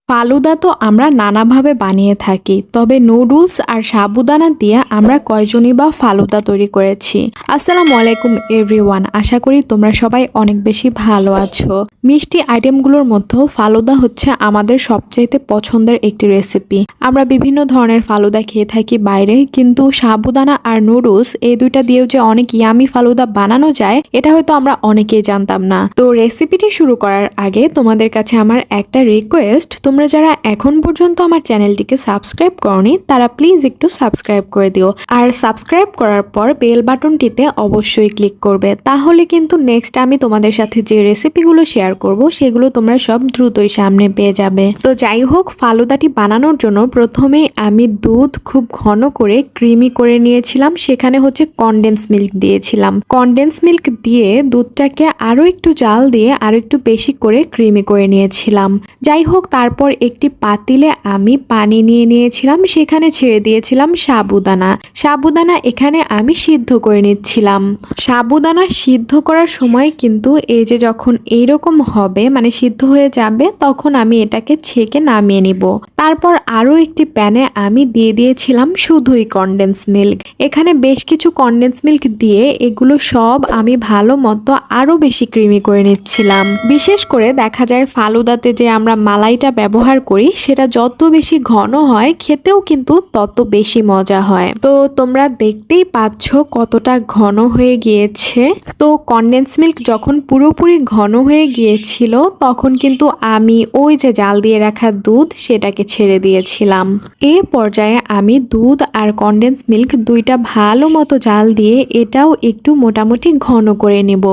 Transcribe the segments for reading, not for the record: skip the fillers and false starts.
ফালুদা তো আমরা নানাভাবে বানিয়ে থাকি, তবে নুডলস আর সাবুদানা দিয়ে আমরা কয়জনই বা ফালুদা তৈরি করেছি। আসসালামু আলাইকুম এভরিওয়ান, আশা করি তোমরা সবাই অনেক বেশি ভালো আছো। মিষ্টি আইটেমগুলোর মধ্যে ফালুদা হচ্ছে আমাদের সবচাইতে পছন্দের একটি রেসিপি। আমরা বিভিন্ন ধরনের ফালুদা খেয়ে থাকি বাইরে, কিন্তু সাবুদানা আর নুডলস এই দুইটা দিয়েও যে অনেক ইয়ামি ফালুদা বানানো যায় এটা হয়তো আমরা অনেকেই জানতাম না। তো রেসিপিটি শুরু করার আগে তোমাদের কাছে আমার একটা রিকোয়েস্ট, তোমরা যারা এখন পর্যন্ত আমার চ্যানেলটিকে সাবস্ক্রাইব করনি তারা প্লিজ একটু সাবস্ক্রাইব করে দিও, আর সাবস্ক্রাইব করার পর বেল বাটনটিতে অবশ্যই ক্লিক করবে, তাহলে কিন্তু নেক্সট আমি তোমাদের সাথে যে রেসিপিগুলো শেয়ার করব সেগুলো তোমরা সব দ্রুতই সামনে পেয়ে যাবে। তো যাই হোক, ফালুদাটি বানানোর জন্য প্রথমেই আমি দুধ খুব ঘন করে ক্রিমি করে নিয়েছিলাম, সেখানে হচ্ছে কনডেন্স মিল্ক দিয়েছিলাম। কনডেন্স মিল্ক দিয়ে দুধটাকে আরো একটু জাল দিয়ে আরো একটু বেশি করে ক্রিমি করে নিয়েছিলাম। যাই হোক, তারপর একটি পাতিলে আমি পানি নিয়ে নিয়েছিলাম, সেখানে ছেড়ে দিয়েছিলাম সাবুদানা। সাবুদানা এখানে আমি সিদ্ধ করে নিচ্ছিলাম। সাবুদানা সিদ্ধ করার সময় কিন্তু এই যে যখন এইরকম হবে, মানে সিদ্ধ হয়ে যাবে, তখন আমি এটাকে ছেঁকে নামিয়ে নিব। তারপর আরো একটি প্যানে আমি দিয়ে দিয়েছিলাম শুধুই কনডেন্স মিল্ক। এখানে বেশ কিছু কনডেন্স মিল্ক দিয়ে এগুলো সব আমি ভালো মতো আরো বেশি ক্রিমি করে নিচ্ছিলাম। বিশেষ করে দেখা যায় ফালুদাতে যে আমরা মালাইটা ব্যবহার করি সেটা যত বেশি ঘন হয় খেতেও কিন্তু তত বেশি মজা হয়। তো তোমরা দেখতেই পাচ্ছ কতটা ঘন হয়ে গিয়েছে। তো কনডেন্স মিল্ক যখন পুরোপুরি ঘন হয়ে গিয়েছিল তখন কিন্তু আমি ওই যে জাল দিয়ে রাখা দুধ সেটাকে ছেড়ে দিয়েছিলাম। এই পর্যায়ে আমি দুধ আর কনডেন্স মিল্ক দুইটা ভালো মতো জাল দিয়ে এটাও একটু মোটামুটি ঘন করে নেব।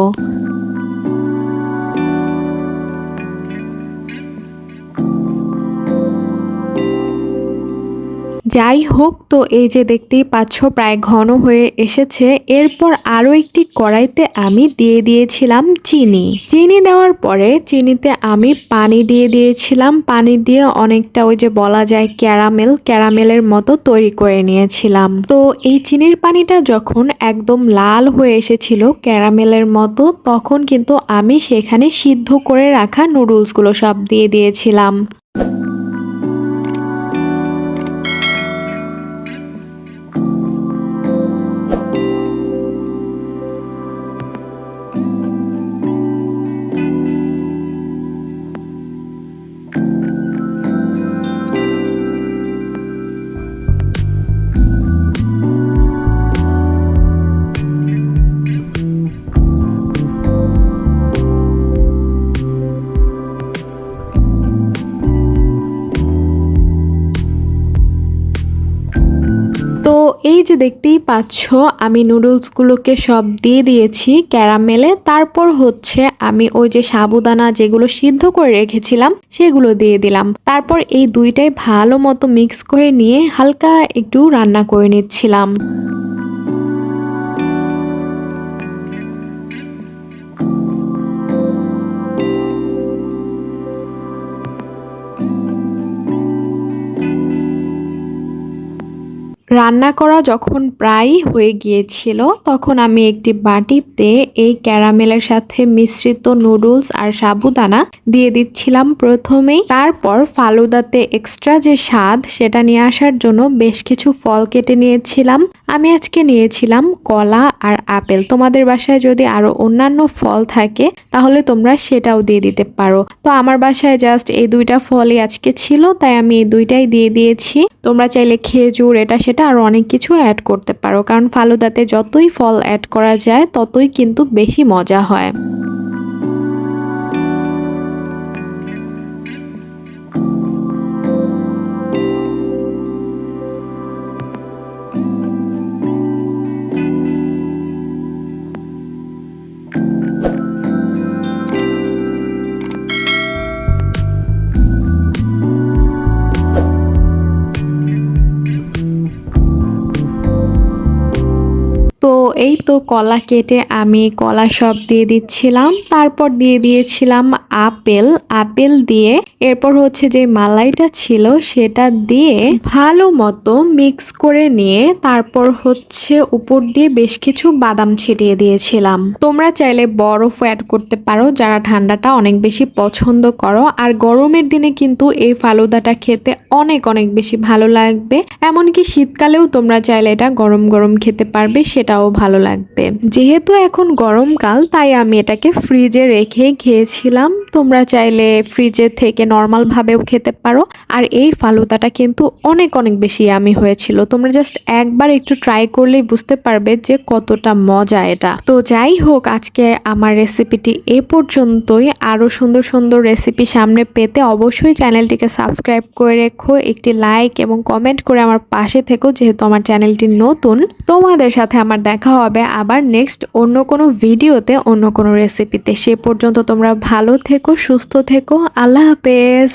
যাই হোক, তো এই যে দেখতেই পাচ্ছ প্রায় ঘন হয়ে এসেছে। এরপর আরো একটি কড়াইতে আমি দিয়ে দিয়েছিলাম চিনি দেওয়ার পরে চিনিতে আমি পানি দিয়ে দিয়েছিলাম। পানি দিয়ে অনেকটা ওই যে বলা যায় ক্যারামেলের মতো তৈরি করে নিয়েছিলাম। তো এই চিনির পানিটা যখন একদম লাল হয়ে এসেছিল ক্যারামেলের মতো, তখন কিন্তু আমি সেখানে সিদ্ধ করে রাখা নুডলসগুলো সব দিয়ে দিয়েছিলাম। তো এই যে দেখতেই পাচ্ছ আমি নুডলসগুলোকে সব দিয়ে দিয়েছি ক্যারামেলে। তারপর হচ্ছে আমি ওই যে সাবুদানা যেগুলো সিদ্ধ করে রেখেছিলাম সেগুলো দিয়ে দিলাম। তারপর এই দুইটাই ভালো মতো মিক্স করে নিয়ে হালকা একটু রান্না করে নিচ্ছিলাম। রান্না করা যখন প্রায় হয়ে গিয়েছিল তখন আমি একটি বাটিতে এই ক্যারামেলের সাথে মিশ্রিত নুডলস আর সাবুদানা দিয়ে দিচ্ছিলাম প্রথমেই। তারপর ফালুদাতে এক্সট্রা যে স্বাদ সেটা নিয়ে আসার জন্য বেশ কিছু ফল কেটে নিয়েছিলাম। আমি আজকে নিয়েছিলাম কলা আর আপেল। তোমাদের বাসায় যদি আরো অন্যান্য ফল থাকে তাহলে তোমরা সেটাও দিয়ে দিতে পারো। তো আমার বাসায় জাস্ট এই দুইটা ফলই আজকে ছিল, তাই আমি এই দুইটাই দিয়ে দিয়েছি। তোমরা চাইলে খেজুর এটা সেটা আরো অনেক কিছু অ্যাড করতে পারো, কারণ ফালুদাতে যতই ফল অ্যাড করা যায় ততই কিন্তু বেশি মজা হয়। তো এই এই তো কলা কেটে আমি কলা সব দিয়ে দিচ্ছিলাম, তারপর দিয়ে দিয়েছিলাম আপেল দিয়ে এরপর হচ্ছে যে মালাইটা ছিল সেটা দিয়ে ভালো মতো মিক্স করে নিয়ে তারপর হচ্ছে উপর দিয়ে বেশ কিছু বাদাম ছিটিয়ে দিয়েছিলাম। তোমরা চাইলে বরফ অ্যাড করতে পারো যারা ঠান্ডাটা অনেক বেশি পছন্দ করো। আর গরমের দিনে কিন্তু এই ফালুদাটা খেতে অনেক অনেক বেশি ভালো লাগবে, এমনকি শীতকালেও তোমরা চাইলে এটা গরম গরম খেতে পারবে, সেটাও ভালো লাগবে। যেহেতু এখন গরমকাল তাই আমি এটাকে ফ্রিজে রেখে খেয়েছিলাম। তোমরা চাইলে ফ্রিজে থেকে নর্মাল ভাবেও খেতে পারো। আর এই ফালুদাটা কিন্তু অনেক অনেক বেশি ইয়ামি হয়েছিল। তোমরা জাস্ট একবার একটু ট্রাই করলেই বুঝতে পারবে যে কতটা মজা এটা। তো যাই হোক, আজকে আমার রেসিপিটি এ পর্যন্তই। আরো সুন্দর সুন্দর রেসিপি সামনে পেতে অবশ্যই চ্যানেলটিকে সাবস্ক্রাইব করে রেখো, একটি লাইক এবং কমেন্ট করে আমার পাশে থেকো, যেহেতু আমার চ্যানেলটি নতুন। তোমাদের সাথে আমার দেখা হবে আবার নেক্সট অন্য কোনো ভিডিওতে, অন্য কোনো রেসিপিতে। সে পর্যন্ত তোমরা ভালো থেকো, সুস্থ থেকো। আল্লাহ হাফেজ।